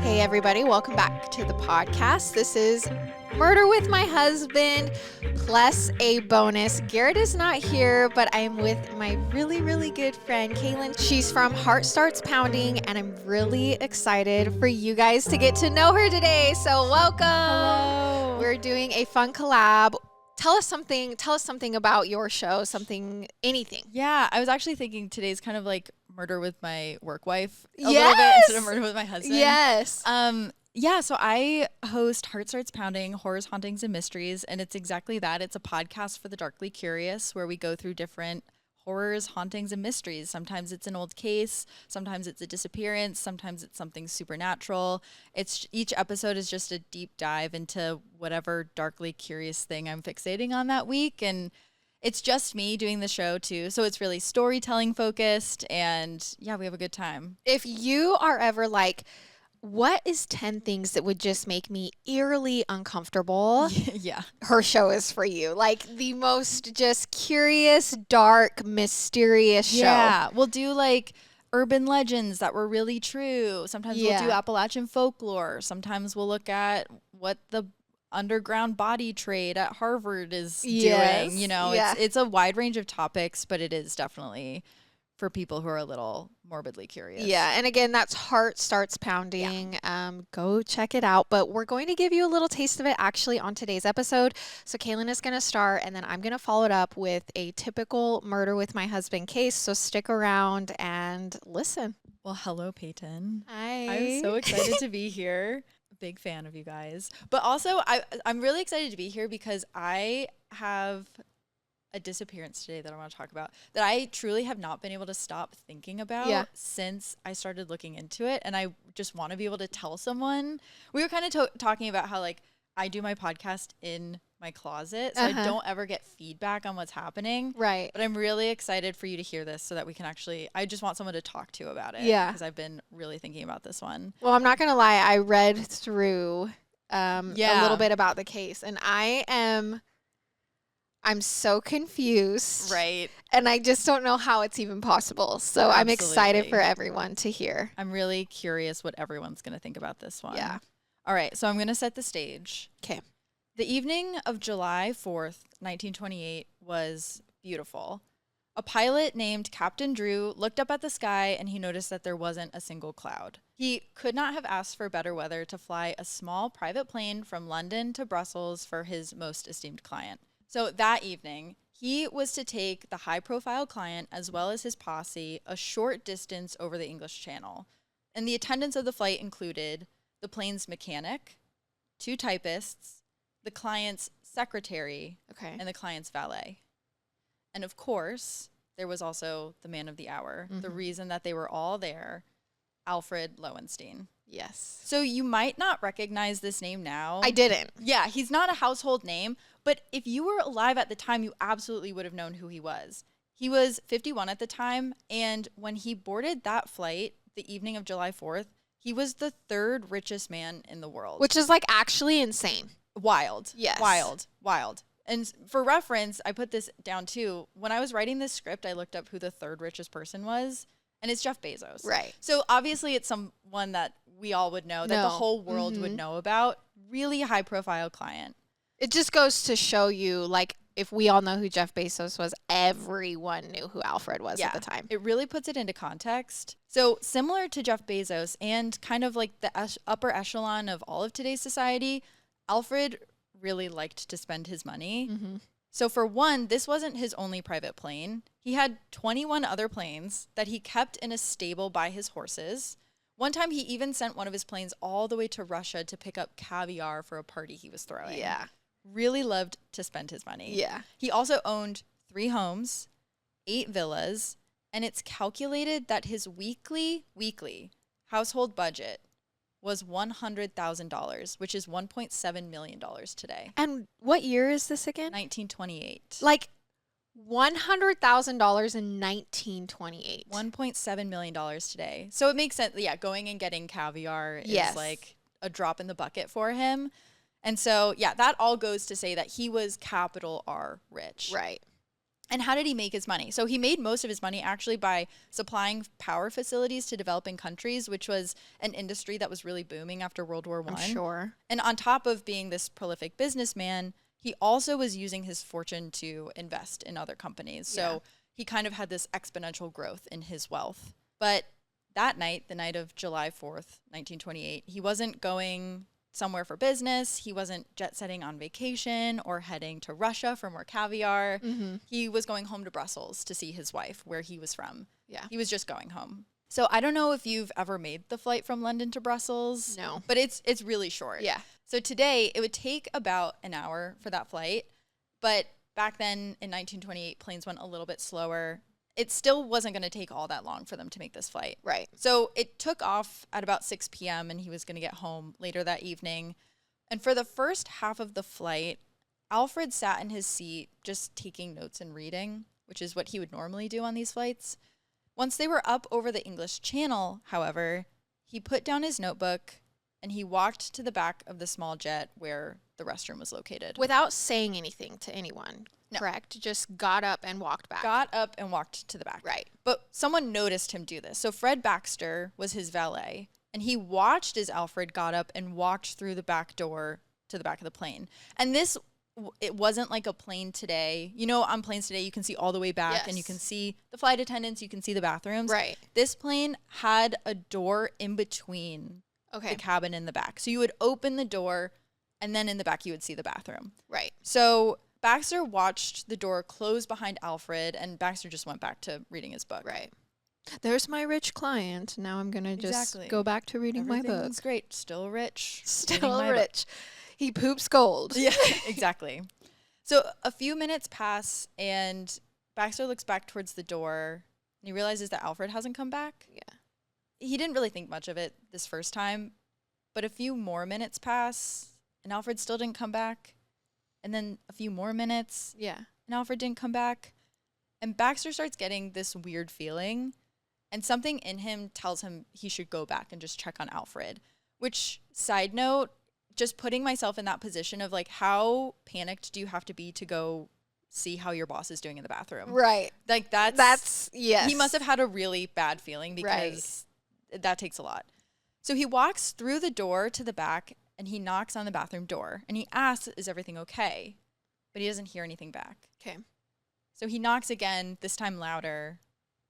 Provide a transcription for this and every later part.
Hey everybody, welcome back to the podcast. This is Murder with My Husband plus a bonus. Garrett is not here, but I am with my really good friend Kaelyn. She's from Heart Starts Pounding, and I'm really excited for you guys to get to know her today. So welcome. Hello. We're doing a fun collab. Tell us something about your show, anything. Yeah, I was actually thinking today's kind of like Murder with My Work Wife a Yes! little bit instead of Murder with My Husband. Yes. Yeah, so I host Heart Starts Pounding, Horrors, Hauntings, and Mysteries, and it's exactly that. It's a podcast for the darkly curious where we go through different horrors, hauntings, and mysteries. Sometimes it's an old case, sometimes it's a disappearance, sometimes it's something supernatural. Each episode is just a deep dive into whatever darkly curious thing I'm fixating on that week, and it's just me doing the show too, so it's really storytelling focused, and yeah, we have a good time. If you are ever like, what is 10 things that would just make me eerily uncomfortable? Yeah. Her show is for you. Like the most just curious, dark, mysterious show. Yeah, we'll do like urban legends that were really true. Sometimes we'll do Appalachian folklore. Sometimes we'll look at what the underground body trade at Harvard is doing. You know, it's a wide range of topics, but it is definitely for people who are a little morbidly curious. Yeah, and again, that's Heart Starts Pounding. Yeah. Go check it out. But we're going to give you a little taste of it actually on today's episode. So Kaelyn is going to start, and then I'm going to follow it up with a typical Murder with My Husband case. So stick around and listen. Well, hello, Payton. Hi. I'm so excited to be here. Big fan of you guys. But also, I'm really excited to be here because I have a disappearance today that I want to talk about that I truly have not been able to stop thinking about since I started looking into it. And I just want to be able to tell someone. We were kind of talking about how like I do my podcast in my closet, so I don't ever get feedback on what's happening. Right. But I'm really excited for you to hear this so that we can I just want someone to talk to about it. Yeah. Because I've been really thinking about this one. Well, I'm not going to lie. I read through a little bit about the case, and I'm so confused. Right. And I just don't know how it's even possible. So I'm excited for everyone to hear. I'm really curious what everyone's going to think about this one. Yeah. All right. So I'm going to set the stage. Okay. The evening of July 4th, 1928 was beautiful. A pilot named Captain Drew looked up at the sky and he noticed that there wasn't a single cloud. He could not have asked for better weather to fly a small private plane from London to Brussels for his most esteemed client. So that evening, he was to take the high-profile client as well as his posse a short distance over the English Channel. And the attendants of the flight included the plane's mechanic, 2 typists, the client's secretary, and the client's valet. And of course, there was also the man of the hour, the reason that they were all there, Alfred Lowenstein. Yes. So you might not recognize this name now. I didn't. Yeah, he's not a household name, but if you were alive at the time, you absolutely would have known who he was. He was 51 at the time, and when he boarded that flight the evening of July 4th, he was the 3rd richest man in the world. Which is like actually insane. Wild. Yes. Wild. And for reference, I put this down too. When I was writing this script, I looked up who the 3rd richest person was, and it's Jeff Bezos. Right. So obviously it's someone that we all would know, that the whole world would know about. Really high profile client. It just goes to show you, like, if we all know who Jeff Bezos was, everyone knew who Alfred was at the time. It really puts it into context. So similar to Jeff Bezos and kind of like the upper echelon of all of today's society, Alfred really liked to spend his money. So for one, this wasn't his only private plane. He had 21 other planes that he kept in a stable by his horses. One time he even sent one of his planes all the way to Russia to pick up caviar for a party he was throwing. Yeah. Really loved to spend his money. Yeah. He also owned 3 homes, 8 villas, and it's calculated that his weekly household budget was $100,000, which is $1.7 million today. And what year is this again? 1928. Like $100,000 in 1928. $1.7 million today. So it makes sense. Yeah, going and getting caviar is like a drop in the bucket for him. And so, yeah, that all goes to say that he was capital R rich. Right. And how did he make his money? So he made most of his money actually by supplying power facilities to developing countries, which was an industry that was really booming after World War I. I'm sure. And on top of being this prolific businessman, he also was using his fortune to invest in other companies. So he kind of had this exponential growth in his wealth. But that night, the night of July 4th, 1928, he wasn't going somewhere for business. He wasn't jet setting on vacation or heading to Russia for more caviar. He was going home to Brussels to see his wife, where he was from. Yeah. He was just going home. So I don't know if you've ever made the flight from London to Brussels. No. But it's really short. Yeah. So today it would take about an hour for that flight. But back then in 1928, planes went a little bit slower. It still wasn't going to take all that long for them to make this flight. Right. So it took off at about 6 p.m. and he was going to get home later that evening. And for the first half of the flight, Alfred sat in his seat just taking notes and reading, which is what he would normally do on these flights. Once they were up over the English Channel, however, he put down his notebook and he walked to the back of the small jet where the restroom was located. Without saying anything to anyone. No. Correct? Just got up and walked back. Got up and walked to the back. Right. But someone noticed him do this. So Fred Baxter was his valet, and he watched as Alfred got up and walked through the back door to the back of the plane. And this, it wasn't like a plane today. You know, on planes today, you can see all the way back, and you can see the flight attendants, you can see the bathrooms. Right. This plane had a door in between the cabin and the back. So you would open the door, and then in the back you would see the bathroom. Right. So Baxter watched the door close behind Alfred, and Baxter just went back to reading his book. Right. There's my rich client. Now I'm going to just go back to reading my book. Everything's great. Still rich. Still rich. He poops gold. Yeah, exactly. So a few minutes pass, and Baxter looks back towards the door, and he realizes that Alfred hasn't come back. Yeah. He didn't really think much of it this first time, but a few more minutes pass, and Alfred still didn't come back. And then a few more minutes. Yeah. And Alfred didn't come back. And Baxter starts getting this weird feeling. And something in him tells him he should go back and just check on Alfred. Which, side note, just putting myself in that position of like, how panicked do you have to be to go see how your boss is doing in the bathroom? Right. Like that's yes. He must have had a really bad feeling because that takes a lot. So he walks through the door to the back, and he knocks on the bathroom door, and he asks, is everything okay? But he doesn't hear anything back. Okay. So he knocks again, this time louder,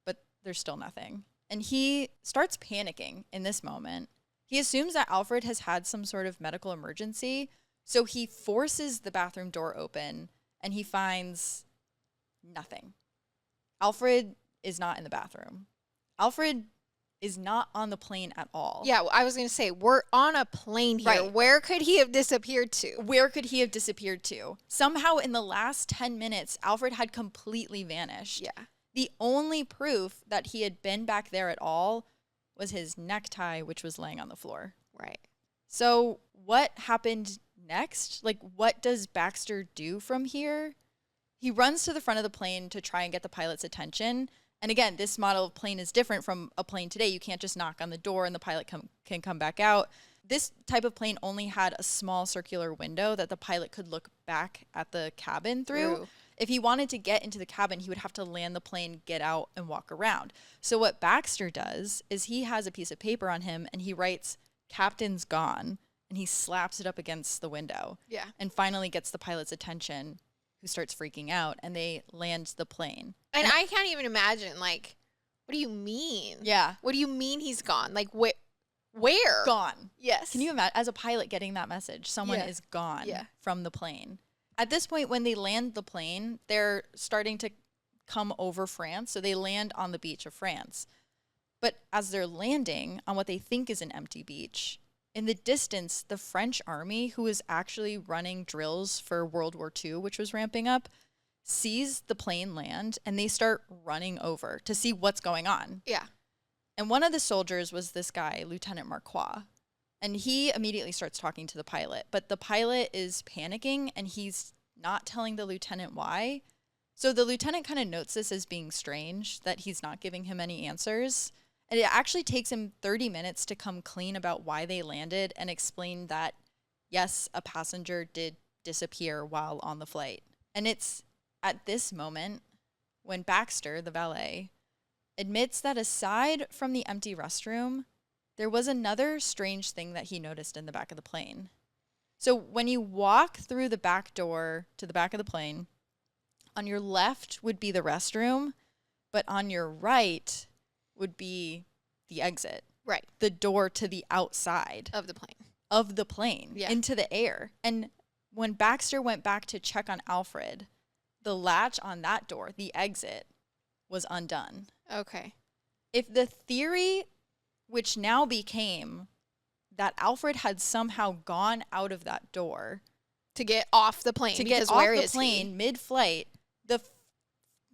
but there's still nothing. And he starts panicking in this moment. He assumes that Alfred has had some sort of medical emergency, so he forces the bathroom door open, and he finds nothing. Alfred is not in the bathroom. Alfred is not on the plane at all. Yeah, I was going to say, we're on a plane here. Right. Where could he have disappeared to? Where could he have disappeared to? Somehow in the last 10 minutes, Alfred had completely vanished. Yeah. The only proof that he had been back there at all was his necktie, which was laying on the floor. Right. So what happened next? Like, what does Baxter do from here? He runs to the front of the plane to try and get the pilot's attention. And again, this model of plane is different from a plane today. You can't just knock on the door and the pilot can come back out. This type of plane only had a small circular window that the pilot could look back at the cabin through. If he wanted to get into the cabin, he would have to land the plane, get out, and walk around. So what Baxter does is he has a piece of paper on him, and he writes, "Captain's gone," and he slaps it up against the window. Yeah. And finally gets the pilot's attention, who starts freaking out, and they land the plane. And I can't even imagine, like, what do you mean? Yeah. What do you mean he's gone? Like, where? Gone. Yes. Can you imagine, as a pilot getting that message, someone is gone from the plane? At this point, when they land the plane, they're starting to come over France. So they land on the beach of France. But as they're landing on what they think is an empty beach, in the distance, the French army, who is actually running drills for World War II, which was ramping up, sees the plane land, and they start running over to see what's going on. Yeah. And one of the soldiers was this guy, Lieutenant Marquois. And he immediately starts talking to the pilot. But the pilot is panicking, and he's not telling the lieutenant why. So the lieutenant kind of notes this as being strange, that he's not giving him any answers. And it actually takes him 30 minutes to come clean about why they landed and explain that, yes, a passenger did disappear while on the flight. And it's at this moment when Baxter, the valet, admits that aside from the empty restroom, there was another strange thing that he noticed in the back of the plane. So when you walk through the back door to the back of the plane, on your left would be the restroom, but on your right would be the exit. Right. The door to the outside Of the plane. Yeah. Into the air. And when Baxter went back to check on Alfred, the latch on that door, the exit, was undone. Okay. If the theory, which now became that Alfred had somehow gone out of that door To get off the plane. to get because off where the is plane he? mid-flight,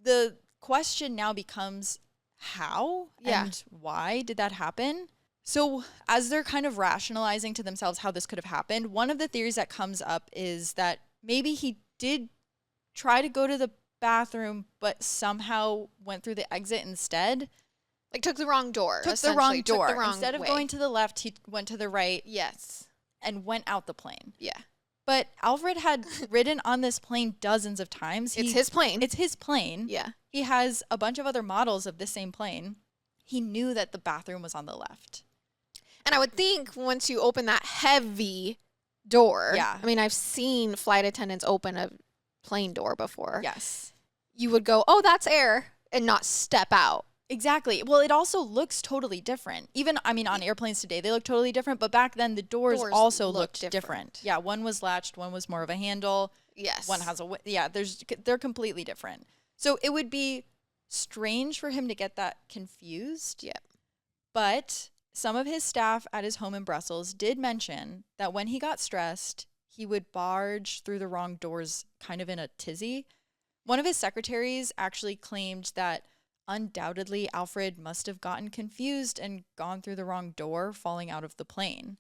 the question now becomes how and why did that happen? So as they're kind of rationalizing to themselves how this could have happened, one of the theories that comes up is that maybe he did try to go to the bathroom, but somehow went through the exit instead. Like took the wrong door. Took the wrong door. Took the wrong Instead of way. going to the left, he went to the right Yes. and went out the plane. Yeah. But Alfred had ridden on this plane dozens of times. It's his plane. It's his plane. Yeah. He has a bunch of other models of this same plane. He knew that the bathroom was on the left. And I would think once you open that heavy door. Yeah. I mean, I've seen flight attendants open a plane door before. Yes. You would go, oh, that's air, and not step out. Exactly. Well, it also looks totally different. Even, I mean, on airplanes today, they look totally different. But back then, the doors also looked different. Yeah, one was latched, one was more of a handle. Yes. One has they're completely different. So it would be strange for him to get that confused. Yep. But some of his staff at his home in Brussels did mention that when he got stressed, he would barge through the wrong doors kind of in a tizzy. One of his secretaries actually claimed that undoubtedly Alfred must have gotten confused and gone through the wrong door, falling out of the plane.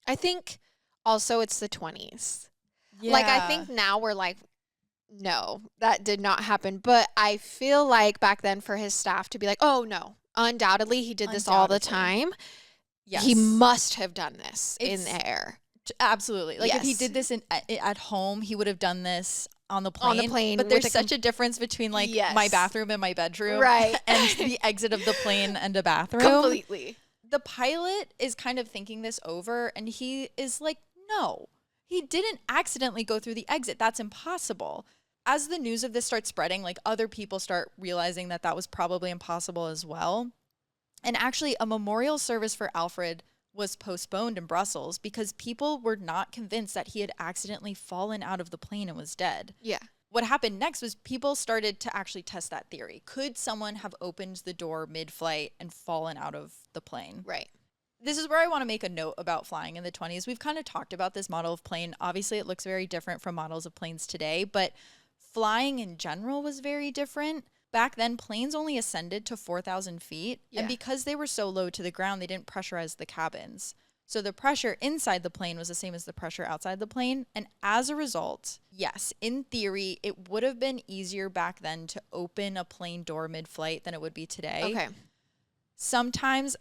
I think also it's the 20s. Yeah. Like, I think now we're like, no, that did not happen. But I feel like back then for his staff to be like, oh, no, undoubtedly he did this all the time. Yes. He must have done this in the air. Absolutely. Like if he Yes. did this at home, he would have done this on the plane. On the plane But with there's such a difference between like Yes. my bathroom and my bedroom. Right. And the exit of the plane and a bathroom. Completely. The pilot is kind of thinking this over and he is like, no, he didn't accidentally go through the exit. That's impossible. As the news of this starts spreading, like other people start realizing that that was probably impossible as well. And actually a memorial service for Alfred was postponed in Brussels because people were not convinced that he had accidentally fallen out of the plane and was dead. Yeah. What happened next was people started to actually test that theory. Could someone have opened the door mid-flight and fallen out of the plane? Right. This is where I want to make a note about flying in the 20s. We've kind of talked about this model of plane. Obviously, it looks very different from models of planes today, but flying in general was very different. Back then, planes only ascended to 4,000 feet. Yeah. And because they were so low to the ground, they didn't pressurize the cabins. So the pressure inside the plane was the same as the pressure outside the plane. And as a result, yes, in theory, it would have been easier back then to open a plane door mid-flight than it would be today. Okay. Sometimes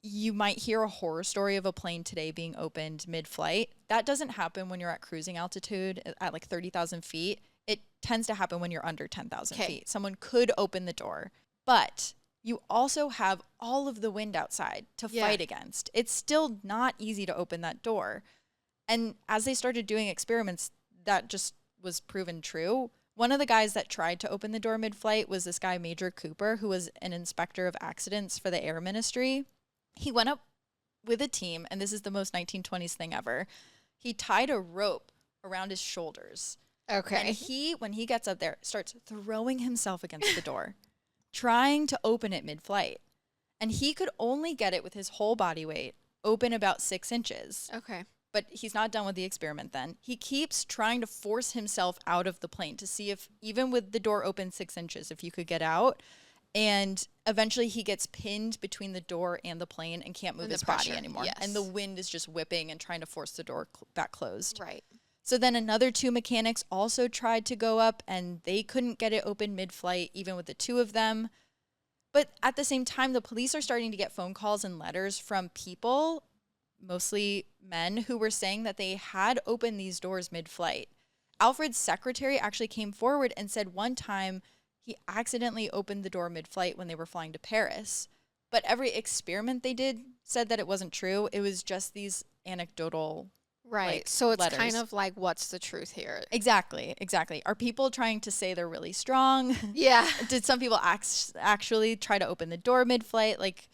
you might hear a horror story of a plane today being opened mid-flight. That doesn't happen when you're at cruising altitude at like 30,000 feet. It tends to happen when you're under 10,000 feet. Someone could open the door, but you also have all of the wind outside to fight against. It's still not easy to open that door. And as they started doing experiments, that just was proven true. One of the guys that tried to open the door mid-flight was this guy, Major Cooper, who was an inspector of accidents for the Air Ministry. He went up with a team, and this is the most 1920s thing ever. He tied a rope around his shoulders. Okay. And when he gets up there, starts throwing himself against the door, trying to open it mid-flight. And he could only get it with his whole body weight, open about 6 inches. Okay. But he's not done with the experiment then. He keeps trying to force himself out of the plane to see if, even with the door open 6 inches, if you could get out. And eventually he gets pinned between the door and the plane and can't move his body anymore. Yes. And the wind is just whipping and trying to force the door back closed. Right. So then another 2 mechanics also tried to go up and they couldn't get it open mid-flight, even with the 2 of them. But at the same time, the police are starting to get phone calls and letters from people, mostly men, who were saying that they had opened these doors mid-flight. Alfred's secretary actually came forward and said one time he accidentally opened the door mid-flight when they were flying to Paris. But every experiment they did said that it wasn't true. It was just these anecdotal Right. So it's letters. kind of like, what's the truth here? Exactly. Are people trying to say they're really strong? Yeah. Did some people actually try to open the door mid-flight? Like,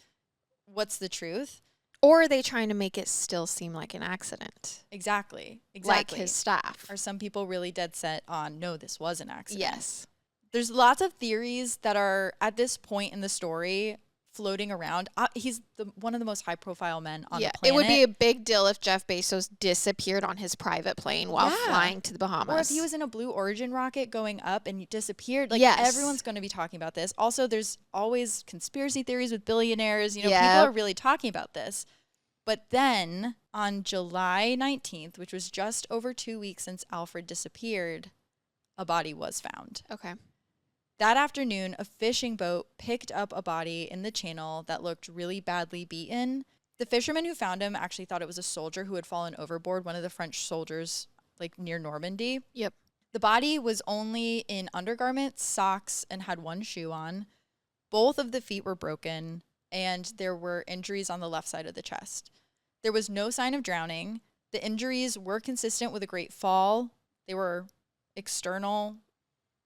what's the truth? Or are they trying to make it still seem like an accident? Exactly. Like his staff. Are some people really dead set on, no, this was an accident? Yes. There's lots of theories that are, at this point in the story, floating around. He's one of the most high-profile men on the planet. It would be a big deal if Jeff Bezos disappeared on his private plane while flying to the Bahamas. Or if he was in a Blue Origin rocket going up and he disappeared. Like, yes. Everyone's going to be talking about this. Also, there's always conspiracy theories with billionaires. You know, people are really talking about this. But then, on July 19th, which was just over 2 weeks since Alfred disappeared, a body was found. Okay. That afternoon, a fishing boat picked up a body in the channel that looked really badly beaten. The fisherman who found him actually thought it was a soldier who had fallen overboard, one of the French soldiers, like near Normandy. Yep. The body was only in undergarments, socks, and had one shoe on. Both of the feet were broken, and there were injuries on the left side of the chest. There was no sign of drowning. The injuries were consistent with a great fall. They were external,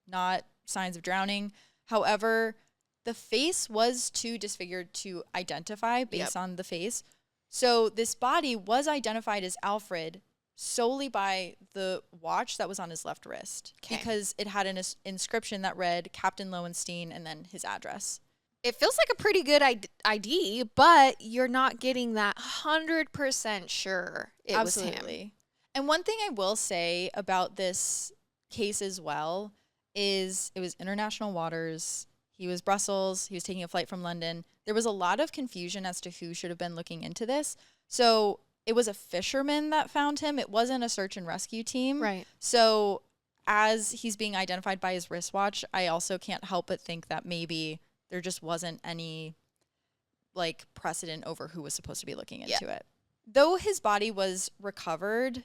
not signs of drowning. However, the face was too disfigured to identify based on the face. So this body was identified as Alfred solely by the watch that was on his left wrist because it had an inscription that read Captain Lowenstein and then his address. It feels like a pretty good ID, but you're not getting that 100% sure it was him. And one thing I will say about this case as well is it was international waters. He was Brussels. He was taking a flight from London. There was a lot of confusion as to who should have been looking into this. So it was a fisherman that found him. It wasn't a search and rescue team. Right. So as he's being identified by his wristwatch, I also can't help but think that maybe there just wasn't any like precedent over who was supposed to be looking into it. Though his body was recovered,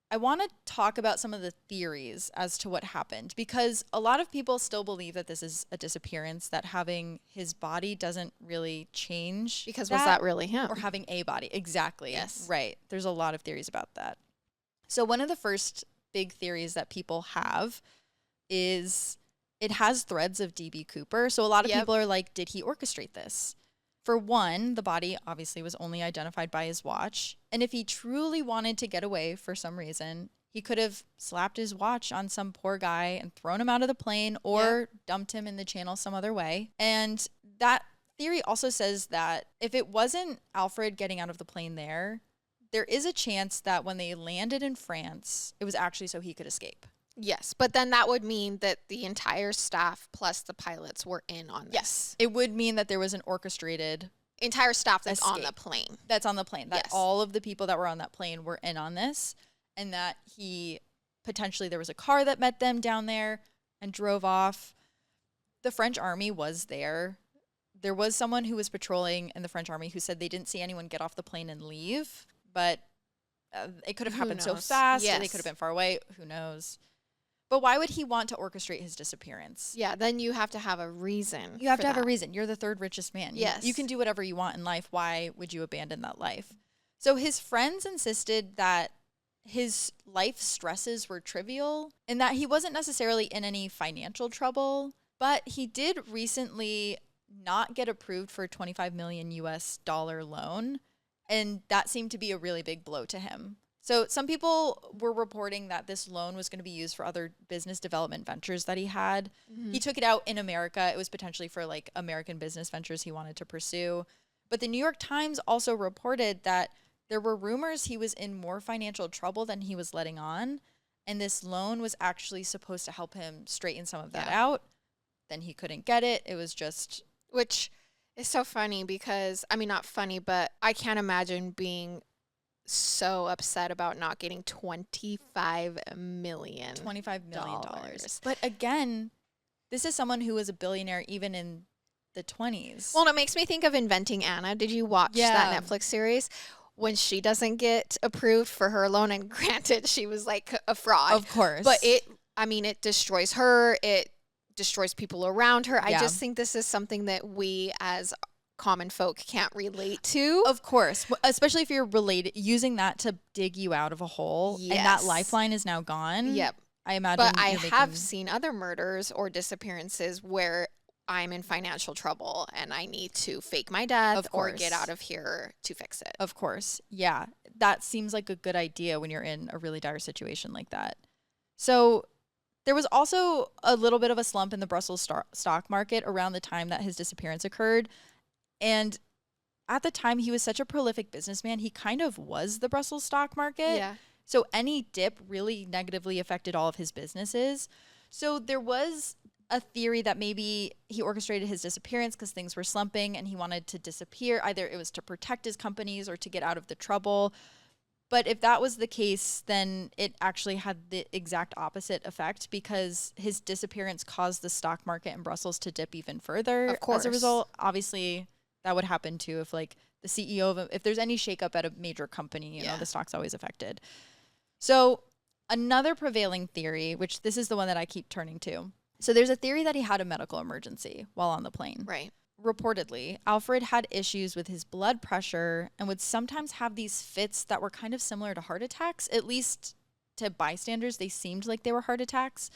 I want to talk about some of the theories as to what happened, because a lot of people still believe that this is a disappearance, that having his body doesn't really change. Because was that really him? Or having a body. Exactly. Yes. Right. There's a lot of theories about that. So one of the first big theories that people have is it has threads of D.B. Cooper. So a lot of people are like, did he orchestrate this? For one, the body obviously was only identified by his watch. And if he truly wanted to get away for some reason, he could have slapped his watch on some poor guy and thrown him out of the plane or dumped him in the channel some other way. And that theory also says that if it wasn't Alfred getting out of the plane there is a chance that when they landed in France, it was actually so he could escape. Yes, but then that would mean that the entire staff plus the pilots were in on this. Yes, it would mean that there was an orchestrated entire staff that's on the plane. That's on the plane. That all of the people that were on that plane were in on this, and that there was a car that met them down there and drove off. The French army was there. There was someone who was patrolling in the French army who said they didn't see anyone get off the plane and leave, but it could have happened so fast. Yes. They could have been far away. Who knows? But why would he want to orchestrate his disappearance? Yeah, then you have to have a reason. You have to have a reason. You're the third richest man. Yes. You can do whatever you want in life. Why would you abandon that life? So his friends insisted that his life stresses were trivial and that he wasn't necessarily in any financial trouble, but he did recently not get approved for a $25 million US loan, and that seemed to be a really big blow to him. So some people were reporting that this loan was going to be used for other business development ventures that he had. Mm-hmm. He took it out in America. It was potentially for like American business ventures he wanted to pursue. But the New York Times also reported that there were rumors he was in more financial trouble than he was letting on. And this loan was actually supposed to help him straighten some of that out. Then he couldn't get it. It was just... Which is so funny because, I mean, not funny, but I can't imagine being so upset about not getting $25 million. But again, this is someone who was a billionaire even in the 20s. Well, it makes me think of Inventing Anna. Did you watch that Netflix series? When she doesn't get approved for her loan, and granted, she was like a fraud. Of course. But it destroys her. It destroys people around her. I Yeah. just think this is something that we as common folk can't relate to. Of course, especially if you're using that to dig you out of a hole, and that Yes. lifeline is now gone. Yep. I imagine. But I have seen other murders or disappearances where I'm in financial trouble and I need to fake my death or get out of here to fix it. Of course. Yeah. That seems like a good idea when you're in a really dire situation like that. So there was also a little bit of a slump in the Brussels stock market around the time that his disappearance occurred. And at the time, he was such a prolific businessman. He kind of was the Brussels stock market. Yeah. So any dip really negatively affected all of his businesses. So there was a theory that maybe he orchestrated his disappearance because things were slumping and he wanted to disappear. Either it was to protect his companies or to get out of the trouble. But if that was the case, then it actually had the exact opposite effect because his disappearance caused the stock market in Brussels to dip even further. Of course. As a result, obviously, that would happen too if like the CEO of if there's any shakeup at a major company, you know, the stock's always affected. So another prevailing theory, which this is the one that I keep turning to. So there's a theory that he had a medical emergency while on the plane. Right. Reportedly, Alfred had issues with his blood pressure and would sometimes have these fits that were kind of similar to heart attacks. At least to bystanders, they seemed like they were heart attacks.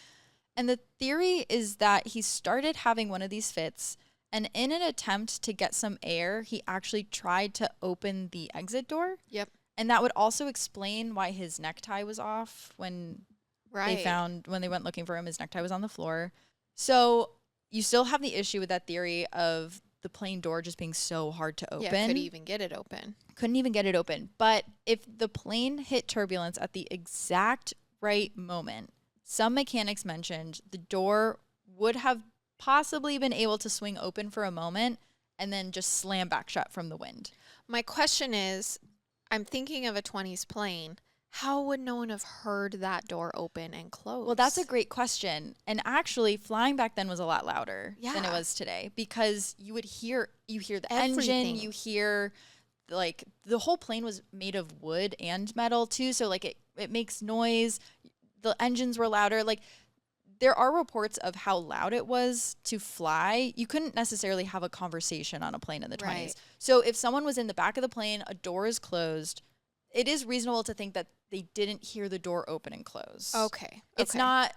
And the theory is that he started having one of these fits, and in an attempt to get some air, he actually tried to open the exit door. Yep. And that would also explain why his necktie was off when when they went looking for him, his necktie was on the floor. So you still have the issue with that theory of the plane door just being so hard to open. Yeah, couldn't even get it open. Couldn't even get it open. But if the plane hit turbulence at the exact right moment, some mechanics mentioned the door would have possibly been able to swing open for a moment and then just slam back shut from the wind. My question is, I'm thinking of a 20s plane. How would no one have heard that door open and close? Well, that's a great question. And actually, flying back then was a lot louder than it Yeah. was today because you hear the Everything. engine, you hear like the whole plane was made of wood and metal too, so like it makes noise. The engines were louder. Like there are reports of how loud it was to fly. You couldn't necessarily have a conversation on a plane in the 20s. Right. So if someone was in the back of the plane, a door is closed, it is reasonable to think that they didn't hear the door open and close. Okay. It's not,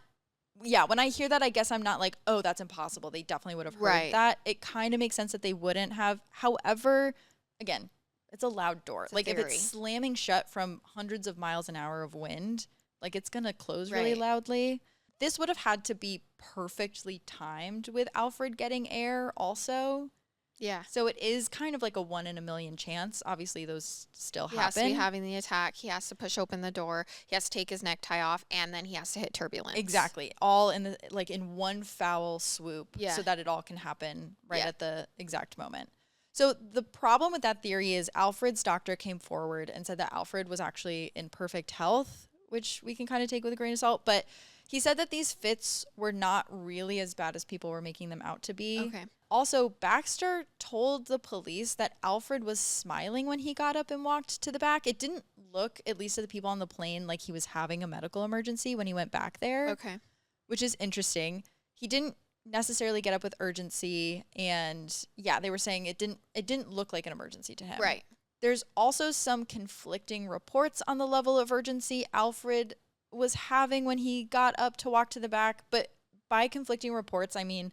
when I hear that, I guess I'm not like, oh, that's impossible. They definitely would have heard that. It kind of makes sense that they wouldn't have. However, again, it's a loud door. Like if it's slamming shut from hundreds of miles an hour of wind, like it's going to close really loudly. This would have had to be perfectly timed with Alfred getting air also. Yeah. So it is kind of like a 1 in a million chance. Obviously, those still happen. He has to be having the attack. He has to push open the door. He has to take his necktie off, and then he has to hit turbulence. Exactly. All in the in one foul swoop, so that it all can happen at the exact moment. So the problem with that theory is Alfred's doctor came forward and said that Alfred was actually in perfect health, which we can kind of take with a grain of salt, but he said that these fits were not really as bad as people were making them out to be. Okay. Also, Baxter told the police that Alfred was smiling when he got up and walked to the back. It didn't look, at least to the people on the plane, like he was having a medical emergency when he went back there. Okay. Which is interesting. He didn't necessarily get up with urgency, and they were saying it didn't look like an emergency to him. Right. There's also some conflicting reports on the level of urgency Alfred was having when he got up to walk to the back, but by conflicting reports, I mean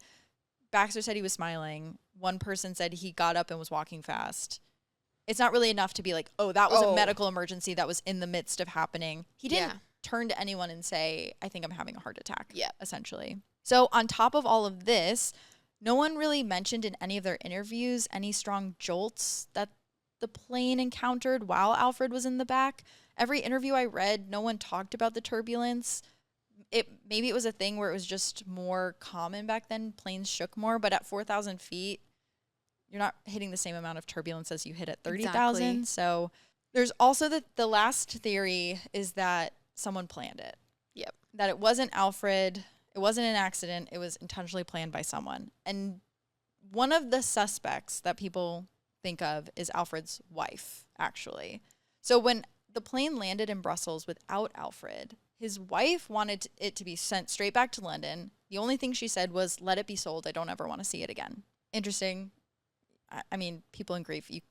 Baxter said he was smiling. One person said he got up and was walking fast. It's not really enough to be like, oh, that was a medical emergency that was in the midst of happening. He didn't turn to anyone and say, I think I'm having a heart attack, essentially. So on top of all of this, no one really mentioned in any of their interviews any strong jolts that the plane encountered while Alfred was in the back. Every interview I read, no one talked about the turbulence. Maybe it was a thing where it was just more common back then. Planes shook more, but at 4,000 feet, you're not hitting the same amount of turbulence as you hit at 30,000. Exactly. So there's also the last theory is that someone planned it. Yep. That it wasn't Alfred. It wasn't an accident. It was intentionally planned by someone. And one of the suspects that people think of is Alfred's wife, actually. So when the plane landed in Brussels without Alfred, His wife wanted it to be sent straight back to London. The only thing she said was, let it be sold. I don't ever want to see it again. Interesting. I mean, people in grief, you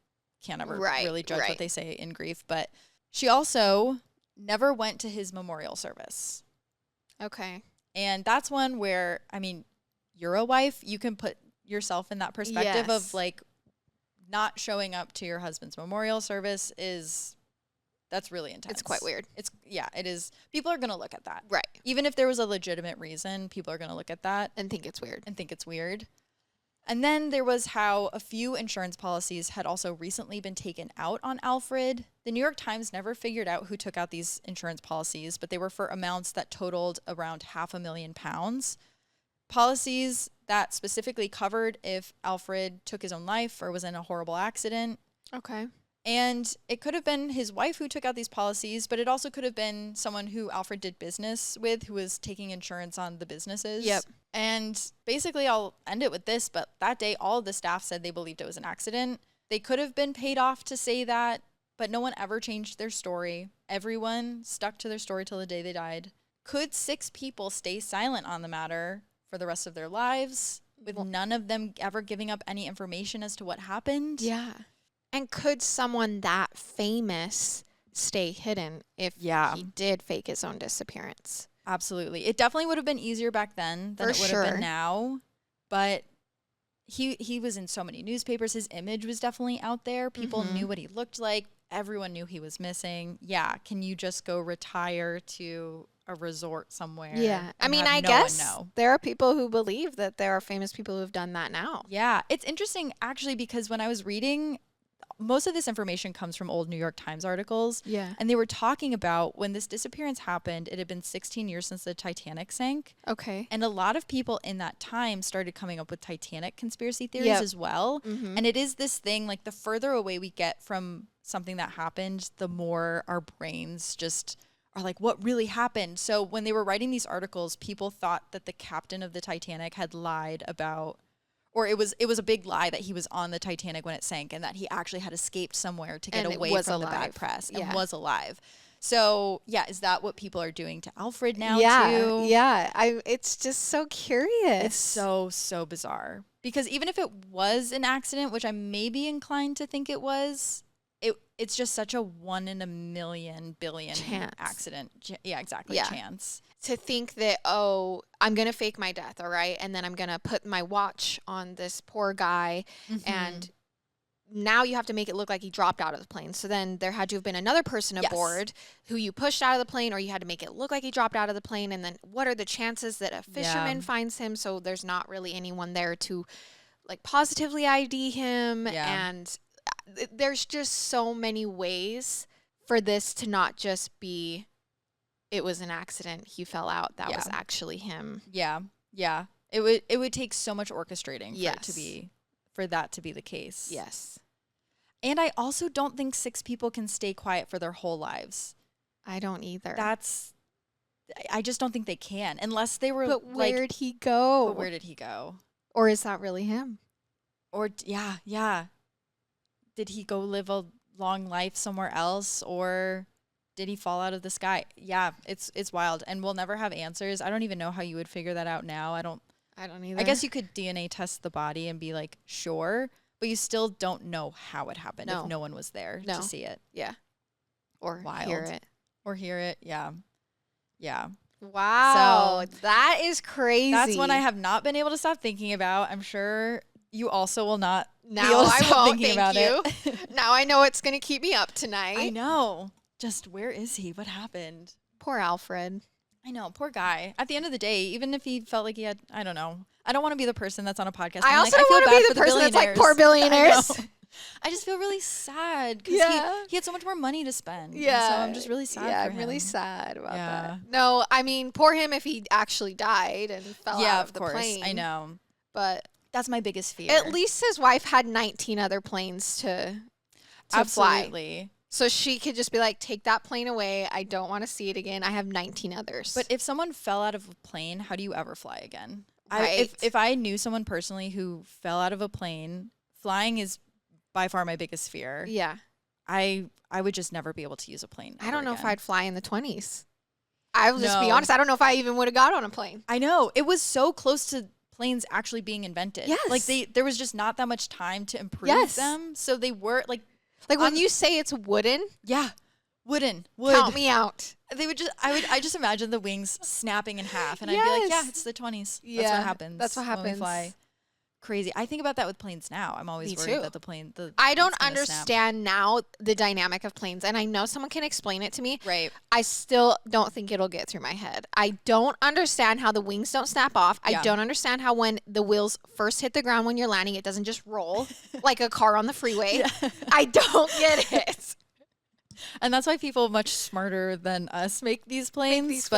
can't ever really judge what they say in grief. But she also never went to his memorial service. Okay. And that's one where, I mean, you're a wife. You can put yourself in that perspective of like not showing up to your husband's memorial service that's really intense. It's quite weird. It is. People are going to look at that. Right. Even if there was a legitimate reason, people are going to look at that. And think it's weird. And then there was how a few insurance policies had also recently been taken out on Alfred. The New York Times never figured out who took out these insurance policies, but they were for amounts that totaled around £500,000. Policies that specifically covered if Alfred took his own life or was in a horrible accident. Okay. And it could have been his wife who took out these policies, but it also could have been someone who Alfred did business with who was taking insurance on the businesses. Yep. And basically, I'll end it with this, but that day, all of the staff said they believed it was an accident. They could have been paid off to say that, but no one ever changed their story. Everyone stuck to their story till the day they died. Could 6 people stay silent on the matter for the rest of their lives with none of them ever giving up any information as to what happened? Yeah. And could someone that famous stay hidden if he did fake his own disappearance? Absolutely. It definitely would have been easier back then than it would have been now. But he was in so many newspapers. His image was definitely out there. People knew what he looked like. Everyone knew he was missing. Yeah. Can you just go retire to a resort somewhere? Yeah. I mean, I guess there are people who believe that there are famous people who have done that now. Yeah. It's interesting, actually, because when I was reading, most of this information comes from old New York Times articles. Yeah. And they were talking about when this disappearance happened, it had been 16 years since the Titanic sank. Okay. And a lot of people in that time started coming up with Titanic conspiracy theories as well. Mm-hmm. And it is this thing, like the further away we get from something that happened, the more our brains just are like, what really happened? So when they were writing these articles, people thought that the captain of the Titanic had lied about, or it was a big lie that he was on the Titanic when it sank and that he actually had escaped somewhere to get away from the bad press and was alive. So, yeah, is that what people are doing to Alfred now too? Yeah. It's just so curious. It's so bizarre. Because even if it was an accident, which I may be inclined to think it was, it's just such a 1 in a million billion chance. Accident. Yeah, exactly. Yeah. Chance. To think that, I'm going to fake my death, all right? And then I'm going to put my watch on this poor guy. Mm-hmm. And now you have to make it look like he dropped out of the plane. So then there had to have been another person aboard who you pushed out of the plane, or you had to make it look like he dropped out of the plane. And then what are the chances that a fisherman finds him? So there's not really anyone there to like positively ID him. Yeah. And there's just so many ways for this to not just be, it was an accident, he fell out, that was actually him. Yeah. It would take so much orchestrating for that to be the case. Yes. And I also don't think 6 people can stay quiet for their whole lives. I don't either. I just don't think they can, unless they were. But where'd he go? But where did he go? Or is that really him? Or yeah. Did he go live a long life somewhere else, or did he fall out of the sky? Yeah, it's wild, and we'll never have answers. I don't even know how you would figure that out now. I don't either. I guess you could DNA test the body and be like, sure, but you still don't know how it happened if no one was there to see it. Yeah. Or hear it. Yeah. Wow. So that is crazy. That's one I have not been able to stop thinking about. I'm sure you also will not. Now I won't. Thank you. Now I know it's going to keep me up tonight. I know. Just where is he? What happened? Poor Alfred. I know. Poor guy. At the end of the day, even if he felt like he had, I don't know. I don't want to be the person that's on a podcast. I also don't want to be the person that's like, poor billionaires. I just feel really sad because he had so much more money to spend. Yeah. So I'm just really sad for him. Yeah, I'm really sad about that. No, I mean, poor him if he actually died and fell out of the plane. I know. But that's my biggest fear. At least his wife had 19 other planes to fly. So she could just be like, take that plane away. I don't want to see it again. I have 19 others. But if someone fell out of a plane, how do you ever fly again? Right. If I knew someone personally who fell out of a plane, flying is by far my biggest fear. Yeah. I would just never be able to use a plane. I don't know if I'd fly in the 20s. I will just be honest. I don't know if I even would have got on a plane. I know. It was so close to planes actually being invented. Yes. Like there was just not that much time to improve them. So they were like when you say it's wooden. Yeah. Wood. Count me out. They would I just imagine the wings snapping in half and I'd be like, yeah, it's the 20s. Yeah, that's what happens. That's what happens. When we fly. Crazy. I think about that with planes now. I'm always worried that I don't understand now the dynamic of planes, and I know someone can explain it to me. Right. I still don't think it'll get through my head. I don't understand how the wings don't snap off. I don't understand how when the wheels first hit the ground when you're landing, it doesn't just roll like a car on the freeway. I don't get it. And that's why people much smarter than us make these planes.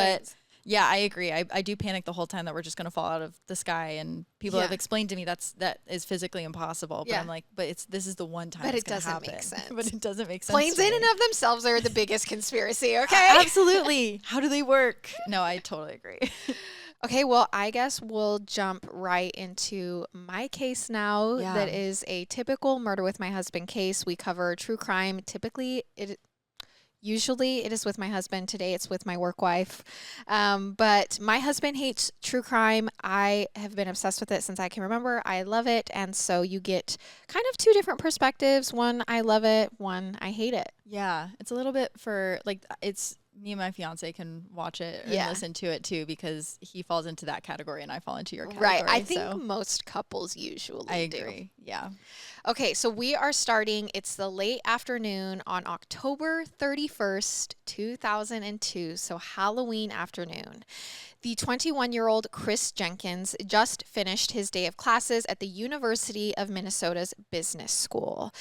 Yeah, I agree. I do panic the whole time that we're just going to fall out of the sky, and people have explained to me that is physically impossible. But I'm like, this is the one time but it's going to happen. Make sense. But it doesn't make sense. Planes in and of themselves are the biggest conspiracy, okay? Absolutely. How do they work? No, I totally agree. Okay, well, I guess we'll jump right into my case now. Yeah. That is a typical murder with my husband case. We cover true crime. Usually it is with my husband. Today it's with my work wife. But my husband hates true crime. I have been obsessed with it since I can remember. I love it. And so you get kind of two different perspectives. One, I love it. One, I hate it. Yeah. It's a little bit it's me and my fiance can watch it and listen to it too, because he falls into that category and I fall into your category. Right. I think most couples usually do. I agree. Yeah. Okay, so we are starting. It's the late afternoon on October 31st, 2002, so Halloween afternoon. The 21-year-old Chris Jenkins just finished his day of classes at the University of Minnesota's Business School.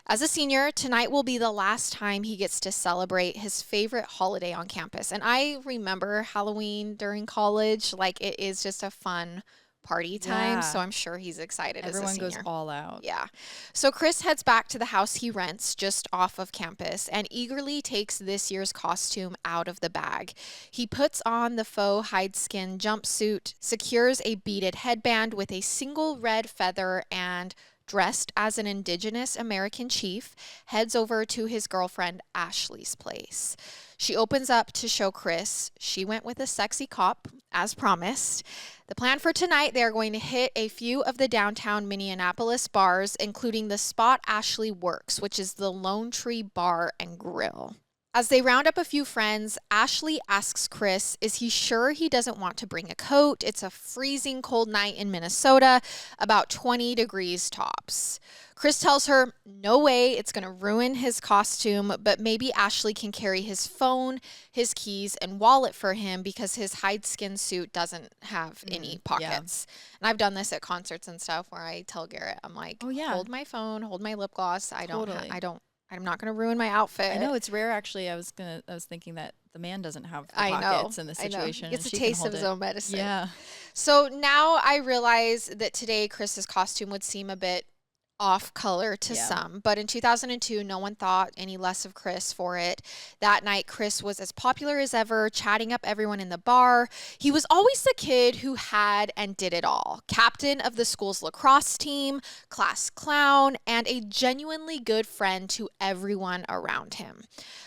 As a senior, tonight will be the last time he gets to celebrate his favorite holiday on campus. And I remember Halloween during college. Like, it is just a fun party time, so I'm sure he's excited. Everyone as a senior. Goes all out. Yeah. So Chris heads back to the house he rents just off of campus and eagerly takes this year's costume out of the bag. He puts on the faux hide-skin jumpsuit, secures a beaded headband with a single red feather, and dressed as an indigenous American chief, heads over to his girlfriend Ashley's place. She opens up to show Chris she went with a sexy cop, as promised. The plan for tonight, they are going to hit a few of the downtown Minneapolis bars, including the spot Ashley works, which is the Lone Tree Bar and Grill. As they round up a few friends, Ashley asks Chris, is he sure he doesn't want to bring a coat? It's a freezing cold night in Minnesota, about 20 degrees tops. Chris tells her, no way, it's going to ruin his costume, but maybe Ashley can carry his phone, his keys, and wallet for him because his hide-skin suit doesn't have any pockets. Yeah. And I've done this at concerts and stuff where I tell Garrett, I'm like, hold my phone, hold my lip gloss. I'm not going to ruin my outfit. I know it's rare. Actually, I was thinking that the man doesn't have the pockets in the situation. He gets a taste of his own medicine. Yeah. So now I realize that today Chris's costume would seem a bit off color to some, but in 2002, no one thought any less of Chris for it. That night, Chris was as popular as ever, chatting up everyone in the bar. He was always the kid who had and did it all. Captain of the school's lacrosse team, class clown, and a genuinely good friend to everyone around him.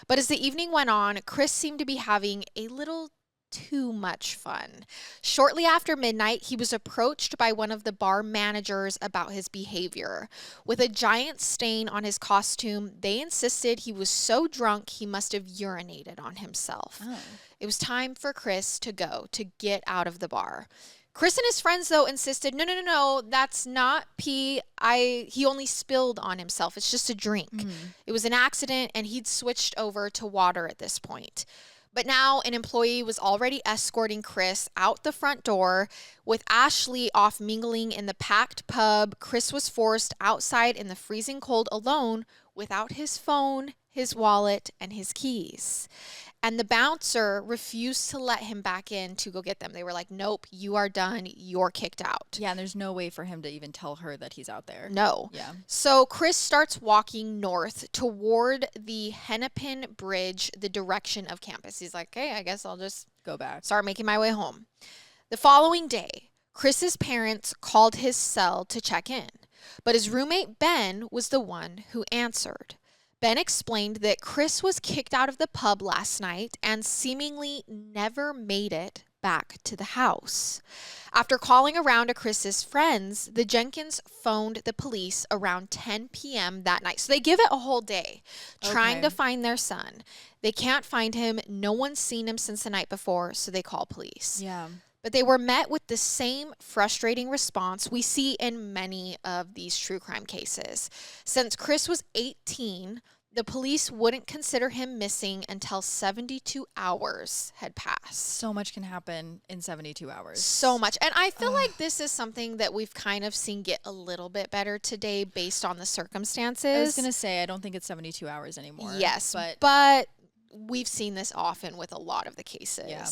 But as the evening went on, Chris seemed to be having a little too much fun. Shortly after midnight, he was approached by one of the bar managers about his behavior. With a giant stain on his costume, they insisted he was so drunk he must have urinated on himself. Oh. It was time for Chris to go, to get out of the bar. Chris and his friends, though, insisted, no, that's not pee. He only spilled on himself. It's just a drink. It was an accident, and he'd switched over to water at this point. But now an employee was already escorting Chris out the front door. With Ashley off mingling in the packed pub, Chris was forced outside in the freezing cold alone without his phone, his wallet, and his keys. And the bouncer refused to let him back in to go get them. They were like, nope, you are done. You're kicked out. Yeah, and there's no way for him to even tell her that he's out there. No. Yeah. So Chris starts walking north toward the Hennepin Bridge, the direction of campus. He's like, okay, I guess I'll just go back. Start making my way home. The following day, Chris's parents called his cell to check in. But his roommate, Ben, was the one who answered. Ben explained that Chris was kicked out of the pub last night and seemingly never made it back to the house. After calling around to Chris's friends, the Jenkins phoned the police around 10 p.m. that night. So they give it a whole day trying to find their son. They can't find him. No one's seen him since the night before, so they call police. Yeah. But they were met with the same frustrating response we see in many of these true crime cases. Since Chris was 18, the police wouldn't consider him missing until 72 hours had passed. So much can happen in 72 hours. So much. And I feel like this is something that we've kind of seen get a little bit better today based on the circumstances. I was going to say, I don't think it's 72 hours anymore. Yes, but we've seen this often with a lot of the cases. Yeah.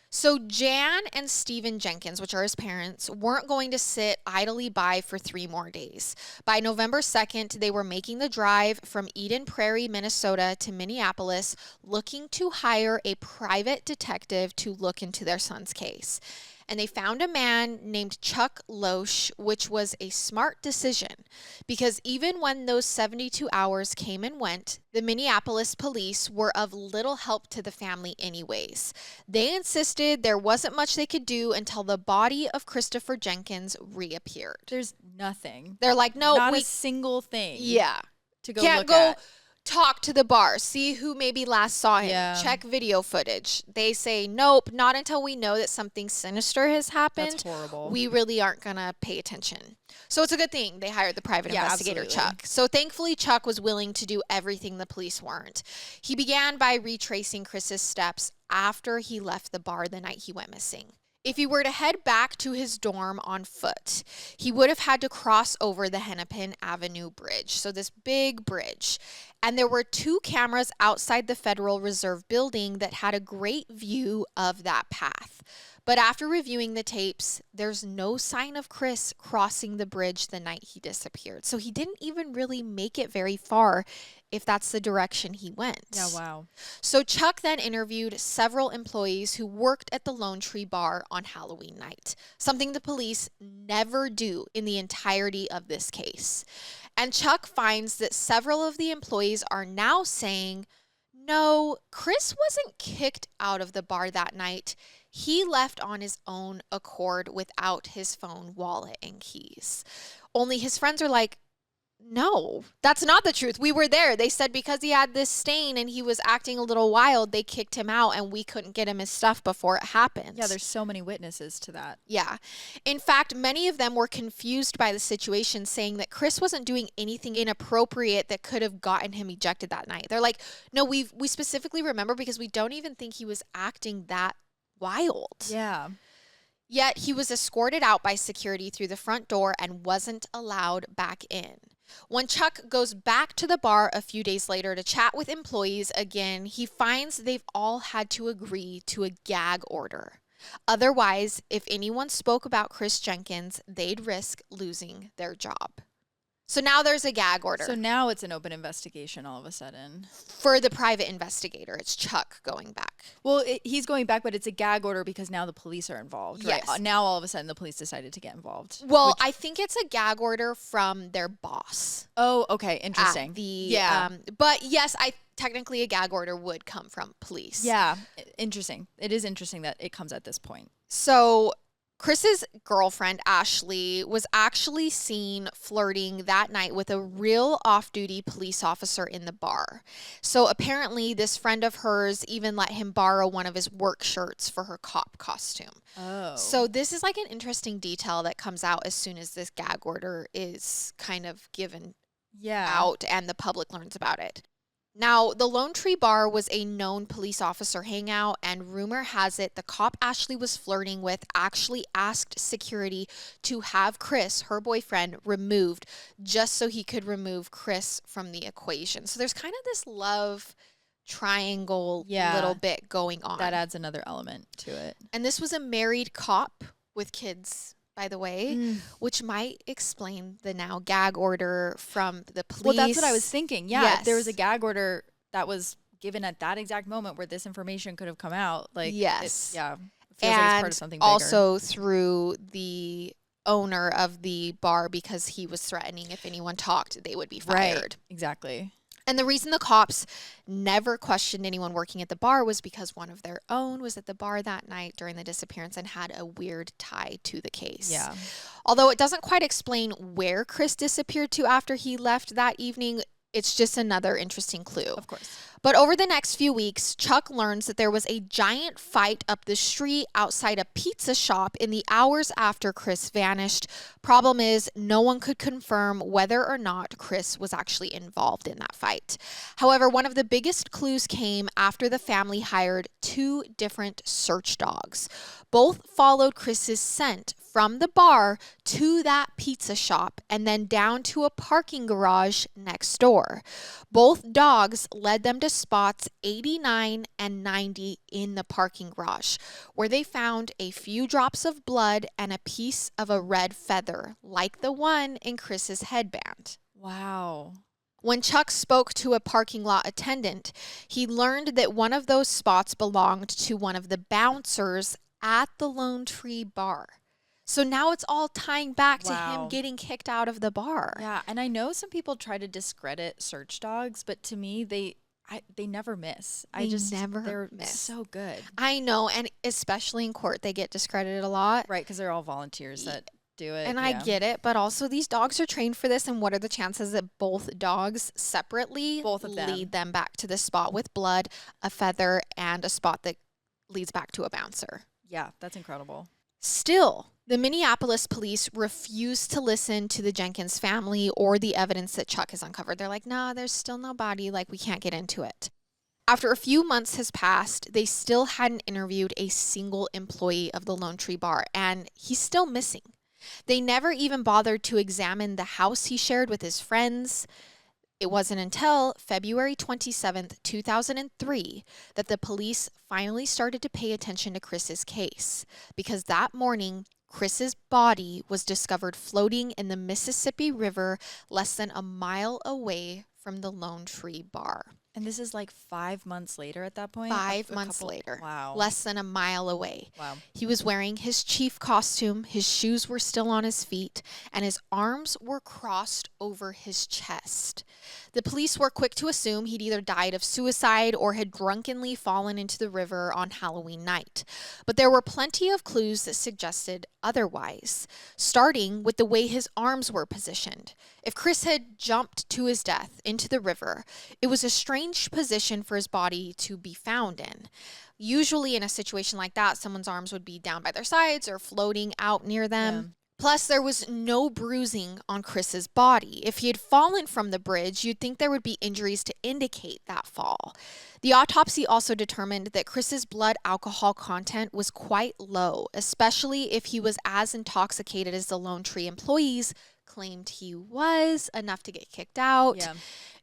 So Jan and Stephen Jenkins, which are his parents, weren't going to sit idly by for 3 more days. By November 2nd, they were making the drive from Eden Prairie, Minnesota to Minneapolis, looking to hire a private detective to look into their son's case. And they found a man named Chuck Loesch, which was a smart decision because even when those 72 hours came and went, the Minneapolis police were of little help to the family anyways. They insisted there wasn't much they could do until the body of Christopher Jenkins reappeared. There's nothing. They're like, no, not a single thing. Yeah. To go Can't look go at. talk to the bar, see who maybe last saw him, Yeah. check video footage. They say, nope, not until we know that something sinister has happened. That's horrible. We really aren't going to pay attention. So it's a good thing they hired the private investigator, absolutely. Chuck. So thankfully, Chuck was willing to do everything the police weren't. He began by retracing Chris's steps after he left the bar the night he went missing. If he were to head back to his dorm on foot, he would have had to cross over the Hennepin Avenue Bridge, so this big bridge. And there were 2 cameras outside the Federal Reserve building that had a great view of that path. But after reviewing the tapes, there's no sign of Chris crossing the bridge the night he disappeared. So he didn't even really make it very far if that's the direction he went. Yeah, wow. So Chuck then interviewed several employees who worked at the Lone Tree Bar on Halloween night, something the police never do in the entirety of this case. And Chuck finds that several of the employees are now saying, no, Chris wasn't kicked out of the bar that night. He left on his own accord without his phone, wallet, and keys. Only his friends are like, no, that's not the truth. We were there. They said because he had this stain and he was acting a little wild, they kicked him out and we couldn't get him his stuff before it happened. Yeah, there's so many witnesses to that. Yeah. In fact, many of them were confused by the situation, saying that Chris wasn't doing anything inappropriate that could have gotten him ejected that night. They're like, no, we specifically remember because we don't even think he was acting that wild. Yeah. Yet he was escorted out by security through the front door and wasn't allowed back in. When Chuck goes back to the bar a few days later to chat with employees again, he finds they've all had to agree to a gag order. Otherwise, if anyone spoke about Chris Jenkins, they'd risk losing their job. So now there's a gag order. So now it's an open investigation all of a sudden. For the private investigator, it's Chuck going back. Well, he's going back, but it's a gag order because now the police are involved, right? Yes. Now all of a sudden the police decided to get involved. Well, I think it's a gag order from their boss. Oh, okay. Interesting. But yes, technically a gag order would come from police. Yeah. Interesting. It is interesting that it comes at this point. So Chris's girlfriend, Ashley, was actually seen flirting that night with a real off-duty police officer in the bar. So apparently this friend of hers even let him borrow one of his work shirts for her cop costume. Oh. So this is like an interesting detail that comes out as soon as this gag order is kind of given out and the public learns about it. Now, the Lone Tree Bar was a known police officer hangout, and rumor has it the cop Ashley was flirting with actually asked security to have Chris, her boyfriend, removed just so he could remove Chris from the equation. So there's kind of this love triangle little bit going on. That adds another element to it. And this was a married cop with kids, by the way, which might explain the now gag order from the police. Well, that's what I was thinking. Yeah, Yes. if there was a gag order that was given at that exact moment where this information could have come out. Like, yes. It feels like it's And part of something bigger. also through the owner of the bar because he was threatening if anyone talked, they would be fired. Right. Exactly. And the reason the cops never questioned anyone working at the bar was because one of their own was at the bar that night during the disappearance and had a weird tie to the case. Yeah. Although it doesn't quite explain where Chris disappeared to after he left that evening, it's just another interesting clue. Of course. But over the next few weeks, Chuck learns that there was a giant fight up the street outside a pizza shop in the hours after Chris vanished. Problem is, no one could confirm whether or not Chris was actually involved in that fight. However, one of the biggest clues came after the family hired 2 different search dogs. Both followed Chris's scent from the bar to that pizza shop and then down to a parking garage next door. Both dogs led them to spots 89 and 90 in the parking garage, where they found a few drops of blood and a piece of a red feather, like the one in Chris's headband. Wow. When Chuck spoke to a parking lot attendant, he learned that one of those spots belonged to one of the bouncers at the Lone Tree Bar. So now it's all tying back to him getting kicked out of the bar. Yeah, and I know some people try to discredit search dogs, but to me, they never miss. They're so good. I know, and especially in court, they get discredited a lot. Right, because they're all volunteers that do it. And I get it, but also these dogs are trained for this, and what are the chances that both dogs separately lead them back to the spot with blood, a feather, and a spot that leads back to a bouncer? Yeah, that's incredible. Still, the Minneapolis police refuse to listen to the Jenkins family or the evidence that Chuck has uncovered. They're like, no, there's still no body. Like, we can't get into it. After a few months has passed, they still hadn't interviewed a single employee of the Lone Tree Bar, and he's still missing. They never even bothered to examine the house he shared with his friends. It wasn't until February 27th, 2003, that the police finally started to pay attention to Chris's case, because that morning, Chris's body was discovered floating in the Mississippi River less than a mile away from the Lone Tree Bar. And this is like 5 months later at that point? 5 months later. Wow. Less than a mile away. Wow. He was wearing his chief costume, his shoes were still on his feet, and his arms were crossed over his chest. The police were quick to assume he'd either died of suicide or had drunkenly fallen into the river on Halloween night. But there were plenty of clues that suggested otherwise, starting with the way his arms were positioned. If Chris had jumped to his death into the river, it was a strange position for his body to be found in. Usually in a situation like that, someone's arms would be down by their sides or floating out near them. Yeah. Plus, there was no bruising on Chris's body. If he had fallen from the bridge, you'd think there would be injuries to indicate that fall. The autopsy also determined that Chris's blood alcohol content was quite low, especially if he was as intoxicated as the Lone Tree employees claimed he was, enough to get kicked out. Yeah.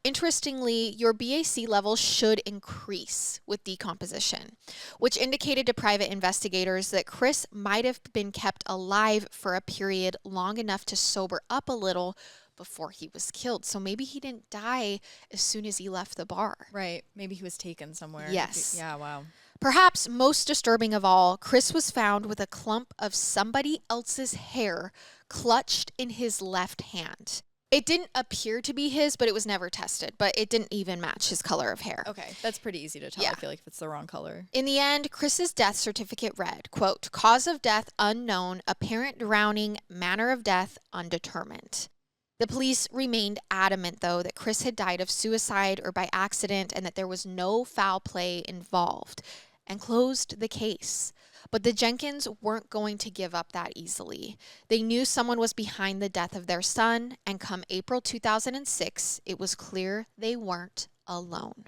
Interestingly, your BAC levels should increase with decomposition, which indicated to private investigators that Chris might have been kept alive for a period long enough to sober up a little before he was killed. So maybe he didn't die as soon as he left the bar. Right. Maybe he was taken somewhere. Yes. Yeah, wow. Perhaps most disturbing of all, Chris was found with a clump of somebody else's hair clutched in his left hand. It didn't appear to be his, but it was never tested. But it didn't even match his color of hair. Okay, that's pretty easy to tell. Yeah. I feel like if it's the wrong color. In the end, Chris's death certificate read, quote, cause of death unknown, apparent drowning, manner of death undetermined. The police remained adamant, though, that Chris had died of suicide or by accident and that there was no foul play involved, and closed the case. But the Jenkins weren't going to give up that easily. They knew someone was behind the death of their son, and come April 2006, it was clear they weren't alone.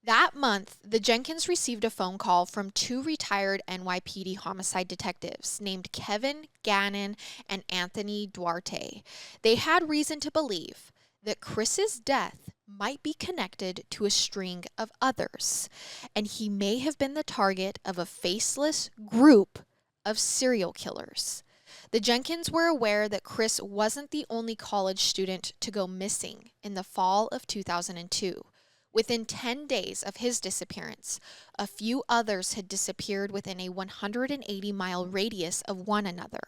That month, the Jenkins received a phone call from 2 retired NYPD homicide detectives named Kevin Gannon and Anthony Duarte. They had reason to believe that Chris's death might be connected to a string of others, and he may have been the target of a faceless group of serial killers. The Jenkins were aware that Chris wasn't the only college student to go missing in the fall of 2002. Within 10 days of his disappearance, a few others had disappeared within a 180-mile radius of one another.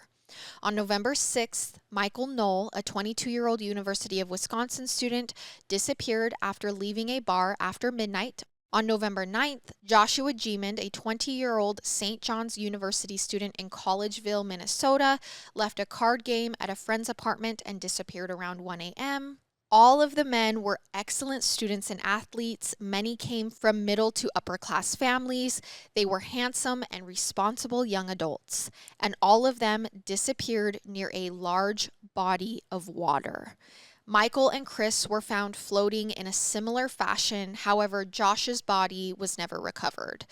On November 6th, Michael Knoll, a 22-year-old University of Wisconsin student, disappeared after leaving a bar after midnight. On November 9th, Joshua Gemond, a 20-year-old St. John's University student in Collegeville, Minnesota, left a card game at a friend's apartment and disappeared around 1 a.m. All of the men were excellent students and athletes. Many came from middle to upper class families. They were handsome and responsible young adults, and all of them disappeared near a large body of water. Michael and Chris were found floating in a similar fashion. However, Josh's body was never recovered.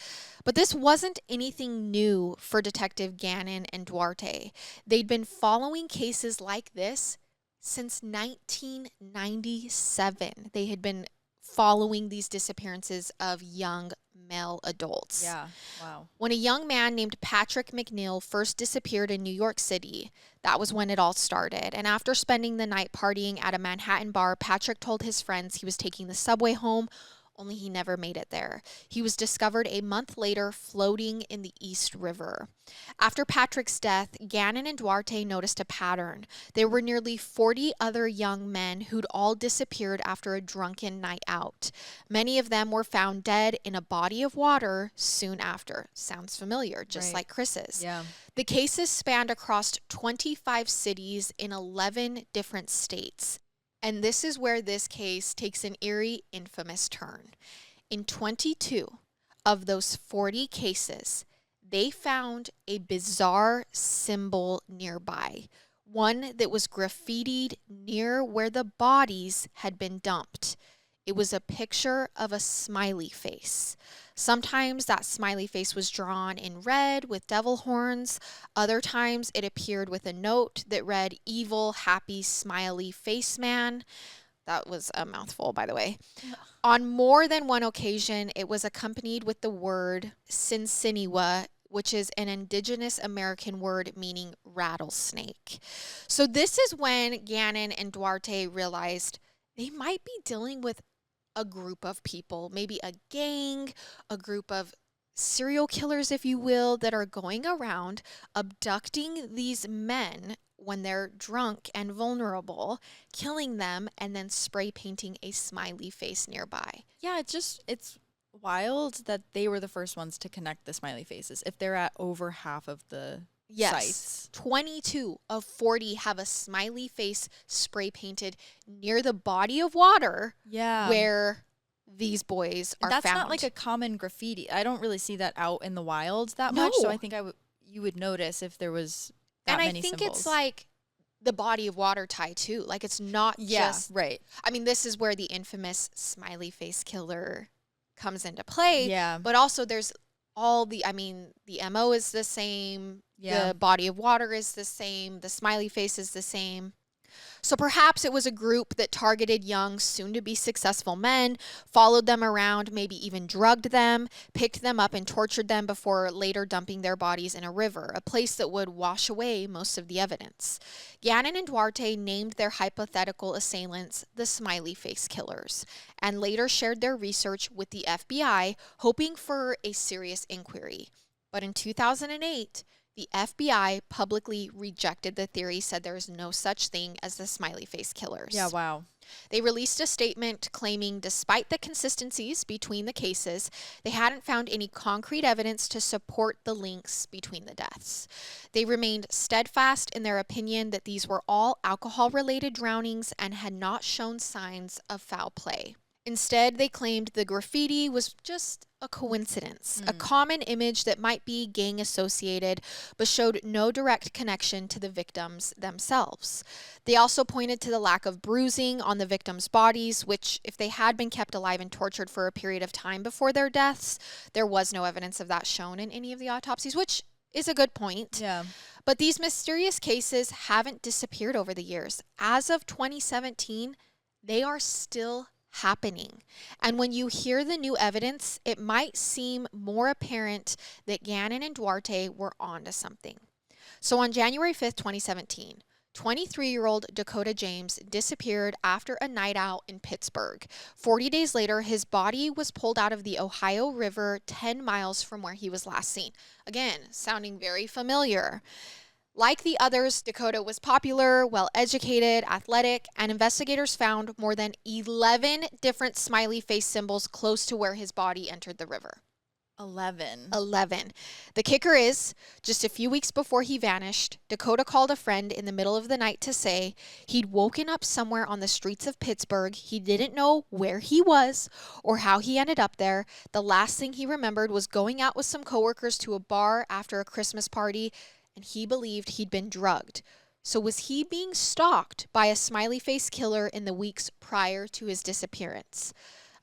But this wasn't anything new for Detective Gannon and Duarte. They'd been following cases like this since 1997. They had been following these disappearances of young male adults. Yeah, wow. When a young man named Patrick McNeil first disappeared in New York City, that was when it all started. And after spending the night partying at a Manhattan bar, Patrick told his friends he was taking the subway home, only he never made it there. He was discovered a month later floating in the East River. After Patrick's death, Gannon and Duarte noticed a pattern. There were nearly 40 other young men who'd all disappeared after a drunken night out. Many of them were found dead in a body of water soon after. Sounds familiar, just like Chris's. Yeah. The cases spanned across 25 cities in 11 different states. And this is where this case takes an eerie, infamous turn. In 22 of those 40 cases, they found a bizarre symbol nearby, one that was graffitied near where the bodies had been dumped. It was a picture of a smiley face. Sometimes that smiley face was drawn in red with devil horns. Other times it appeared with a note that read, "Evil, happy, smiley face man." That was a mouthful, by the way. On more than one occasion, it was accompanied with the word Sinsiniwa, which is an indigenous American word meaning rattlesnake. So this is when Gannon and Duarte realized they might be dealing with a group of people, maybe a gang, a group of serial killers, if you will, that are going around abducting these men when they're drunk and vulnerable, killing them, and then spray painting a smiley face nearby. Yeah, it's wild that they were the first ones to connect the smiley faces if they're at over half of the sites. 22 of 40 have a smiley face spray painted near the body of water where these boys are That's found. not like a common graffiti. I don't really see that out in the wild that much, so I think you would notice if there was that many symbols. And I think it's like the body of water tie too. Like it's not just right. I mean, this is where the infamous smiley face killer comes into play. Yeah. But also there's the MO is the same. Yeah. The body of water is the same. The smiley face is the same. So perhaps it was a group that targeted young, soon-to-be successful men, followed them around, maybe even drugged them, picked them up and tortured them before later dumping their bodies in a river, a place that would wash away most of the evidence. Gannon and Duarte named their hypothetical assailants the smiley face killers, and later shared their research with the FBI, hoping for a serious inquiry. But in 2008, the FBI publicly rejected the theory, said there is no such thing as the smiley face killers. Yeah, wow. They released a statement claiming despite the consistencies between the cases, they hadn't found any concrete evidence to support the links between the deaths. They remained steadfast in their opinion that these were all alcohol-related drownings and had not shown signs of foul play. Instead, they claimed the graffiti was just a coincidence, a common image that might be gang associated, but showed no direct connection to the victims themselves. They also pointed to the lack of bruising on the victims' bodies, which, if they had been kept alive and tortured for a period of time before their deaths, there was no evidence of that shown in any of the autopsies, which is a good point. Yeah. But these mysterious cases haven't disappeared over the years. As of 2017, they are still happening. And when you hear the new evidence, it might seem more apparent that Gannon and Duarte were onto something. So on January 5th, 2017, 23-year-old Dakota James disappeared after a night out in Pittsburgh. 40 days later, his body was pulled out of the Ohio River 10 miles from where he was last seen. Again, sounding very familiar. Like the others, Dakota was popular, well-educated, athletic, and investigators found more than 11 different smiley face symbols close to where his body entered the river. 11. 11. The kicker is, just a few weeks before he vanished, Dakota called a friend in the middle of the night to say he'd woken up somewhere on the streets of Pittsburgh. He didn't know where he was or how he ended up there. The last thing he remembered was going out with some coworkers to a bar after a Christmas party, and he believed he'd been drugged. So was he being stalked by a smiley face killer in the weeks prior to his disappearance?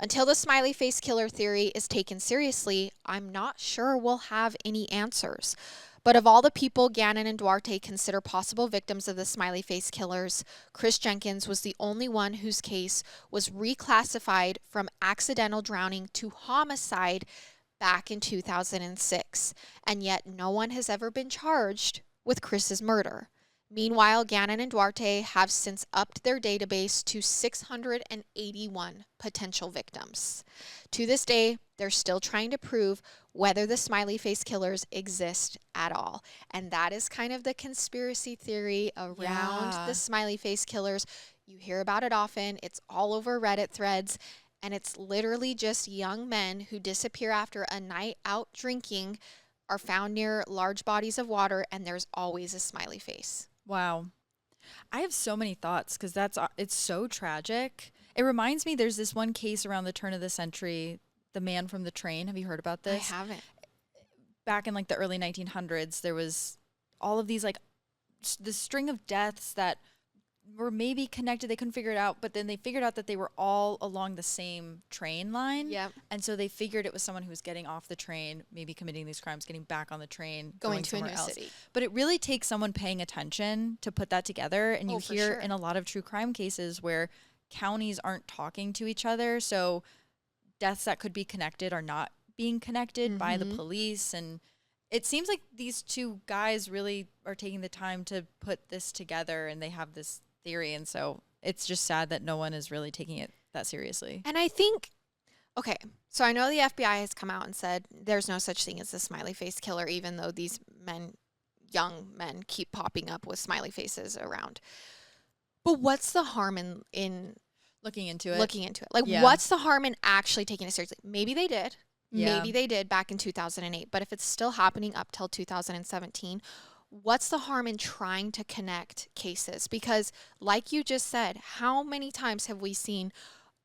Until the smiley face killer theory is taken seriously, I'm not sure we'll have any answers. But of all the people Gannon and Duarte consider possible victims of the smiley face killers, Chris Jenkins was the only one whose case was reclassified from accidental drowning to homicide back in 2006. And yet no one has ever been charged with Chris's murder. Meanwhile, Gannon and Duarte have since upped their database to 681 potential victims. To this day, they're still trying to prove whether the smiley face killers exist at all. And that is kind of the conspiracy theory around the smiley face killers. You hear about it often. It's all over Reddit threads. And it's literally just young men who disappear after a night out drinking, are found near large bodies of water, and there's always a smiley face. Wow. I have so many thoughts because it's so tragic. It reminds me, there's this one case around the turn of the century, the man from the train. Have you heard about this? I haven't. Back in like the early 1900s, there was all of these like the string of deaths that were maybe connected. They couldn't figure it out, but then they figured out that they were all along the same train line. Yep. And so they figured it was someone who was getting off the train, maybe committing these crimes, getting back on the train, going to a somewhere new else. city. But it really takes someone paying attention to put that together. And you hear in a lot of true crime cases where counties aren't talking to each other. So deaths that could be connected are not being connected by the police. And it seems like these two guys really are taking the time to put this together, and they have this theory. And so it's just sad that no one is really taking it that seriously. And I think, okay, so I know the FBI has come out and said there's no such thing as a smiley face killer, even though these men, young men, keep popping up with smiley faces around. But what's the harm in looking into it? Like, what's the harm in actually taking it seriously? Maybe they did. Yeah. Maybe they did back in 2008. But if it's still happening up till 2017, what's the harm in trying to connect cases? Because like you just said, how many times have we seen,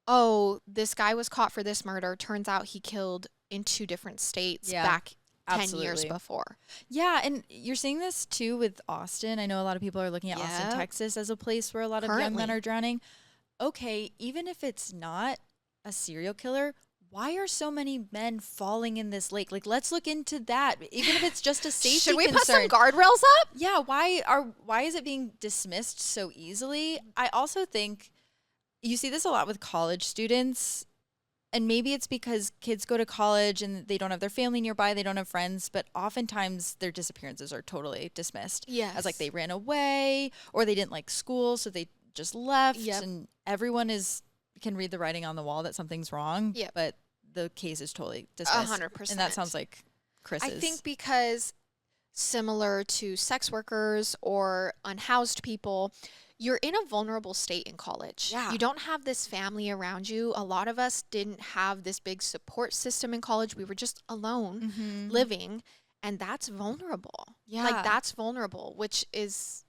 oh, this guy was caught for this murder. Turns out he killed in 2 different states back 10 years before. Yeah, and you're seeing this too with Austin. I know a lot of people are looking at Austin, Texas as a place where a lot of young men are drowning. Okay, even if it's not a serial killer, why are so many men falling in this lake? Like, let's look into that. Even if it's just a safety Should we concern. put some guardrails up? Yeah, why is it being dismissed so easily? I also think you see this a lot with college students, and maybe it's because kids go to college and they don't have their family nearby, they don't have friends, but oftentimes their disappearances are totally dismissed. Yes. As like they ran away or they didn't like school, so they just left. And everyone can read the writing on the wall that something's wrong, but the case is totally dismissed. 100%. And that sounds like Chris's. I think because similar to sex workers or unhoused people, you're in a vulnerable state in college. Yeah. You don't have this family around you. A lot of us didn't have this big support system in college. We were just alone living, and that's vulnerable. Yeah. Like, that's vulnerable, which is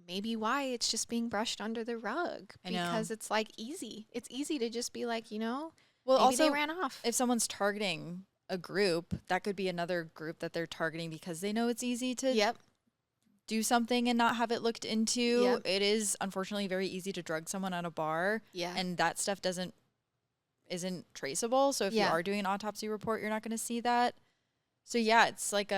maybe why it's just being brushed under the rug. Because it's like easy. It's easy to just be like, well, maybe also, they ran off. If someone's targeting a group, that could be another group that they're targeting because they know it's easy to do something and not have it looked into. It is unfortunately very easy to drug someone at a bar. And that stuff isn't traceable. So if you are doing an autopsy report, you're not going to see that. So it's like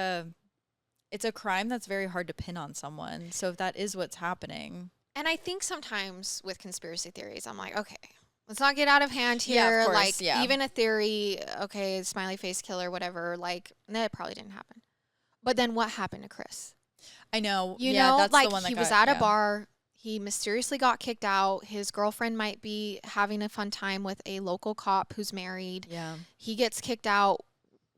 it's a crime that's very hard to pin on someone. So if that is what's happening. And I think sometimes with conspiracy theories, I'm like, okay, let's not get out of hand here. Yeah, of course, even a theory, okay, smiley face killer, whatever, like, that probably didn't happen. But then what happened to Chris? I know. You know, that's like the one that he was at a bar. He mysteriously got kicked out. His girlfriend might be having a fun time with a local cop who's married. Yeah. He gets kicked out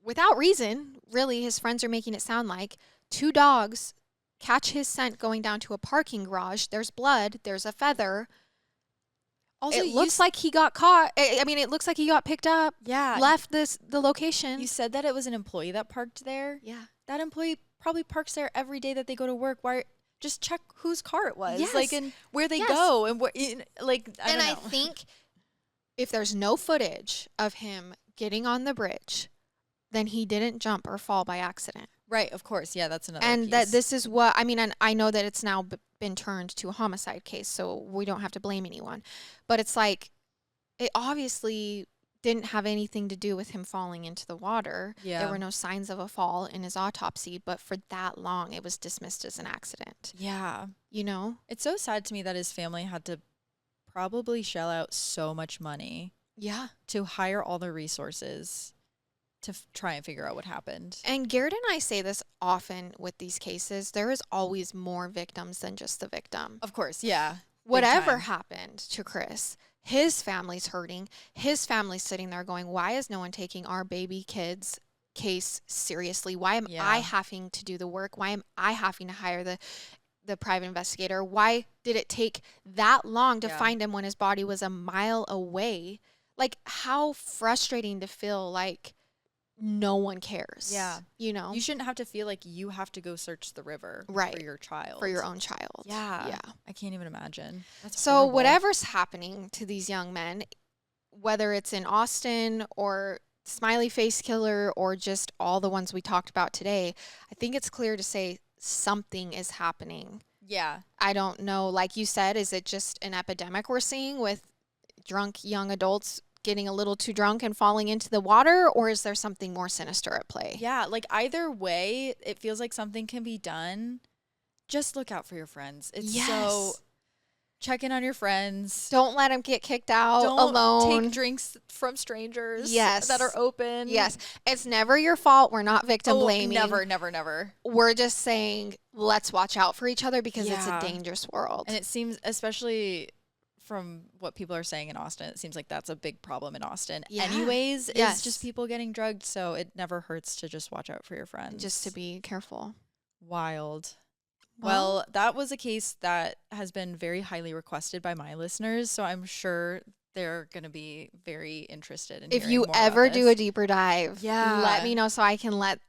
without reason. Really, his friends are making it sound like 2 dogs catch his scent going down to a parking garage. There's blood. There's a feather. Also, It looks like he got caught. I mean, it looks like he got picked up, yeah, left the location. you said that it was an employee that parked there. Yeah. That employee probably parks there every day that they go to work. Why? Just check whose car it was, Yes. like, and where they Yes. go, and what, like, I don't know. I think if there's no footage of him getting on the bridge, then he didn't jump or fall by accident. Right, of course, yeah, that's another. And piece. that this is what I mean, and I know that it's now been turned to a homicide case, so we don't have to blame anyone. But it's like, it obviously didn't have anything to do with him falling into the water. Yeah. There were no signs of a fall in his autopsy, but for that long, it was dismissed as an accident. Yeah, You know? it's so sad to me that his family had to probably shell out so much money Yeah. to hire all the resources to try and figure out what happened. And Garrett and I say this often with these cases. There is always more victims than just the victim. Of course, yeah. Whatever time. happened to Chris, his family's hurting. His family's sitting there going, why is no one taking our baby kids' case seriously? Why am Yeah. I having to do the work? Why am I having to hire the private investigator? Why did it take that long to Yeah. find him when his body was a mile away? Like, how frustrating to feel like no one cares. Yeah. You know? You shouldn't have to feel like you have to go search the river Right. for your child. for your own child. Yeah. Yeah. I can't even imagine. That's So horrible. whatever's happening to these young men, whether it's in Austin or Smiley Face Killer or just all the ones we talked about today, I think it's clear to say something is happening. Yeah. I don't know, like you said, is it just an epidemic we're seeing with drunk young adults getting a little too drunk and falling into the water, or is there something more sinister at play? Yeah, like either way, it feels like something can be done. Just look out for your friends. It's so Yes. check in on your friends. Don't let them get kicked out Don't alone. take drinks from strangers Yes. that are open. Yes. It's never your fault. We're not victim blaming. Never. We're just saying, let's watch out for each other because it's Yeah. a dangerous world. And it seems, especially from what people are saying in Austin, it seems like that's a big problem in Austin. Yeah. Anyways, Yes. it's just people getting drugged. So it never hurts to just watch out for your friends. Just to be careful. Wild. Well, that was a case that has been very highly requested by my listeners, so I'm sure they're going to be very interested in if hearing you more about ever do this. a deeper dive, Yeah. let me know so I can let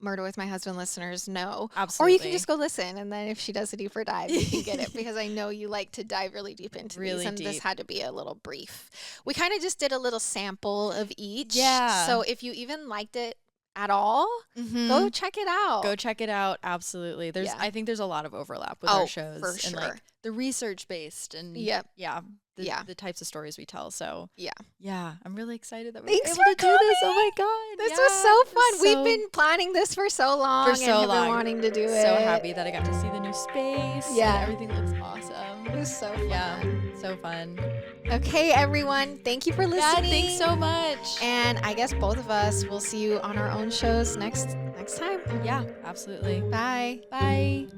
Murder with My Husband listeners know. Absolutely. Or you can just go listen, and then if she does a deeper dive, you can get it because I know you like to dive really deep into Really these, and this deep. had to be a little brief. We kind of just did a little sample of each. Yeah. So if you even liked it at all, Mhm. go check it out. Go check it out. Absolutely. There's Yeah. I think there's a lot of overlap with Oh, our shows for and sure. like the research based and Yep. the types of stories we tell. So Yeah. yeah, I'm really excited that we're Thanks able for to do this. Oh coming. my god. This yeah, was so it was fun. We've so- been planning this for so long For and so have long. been wanting to do it. so happy that I got to see the new space. Yeah. And everything looks awesome. It was so fun. Yeah, so fun. Okay, everyone. Thank you for listening. Yeah, thanks so much. And I guess both of us will see you on our own shows next time. Yeah, absolutely. Bye. Bye.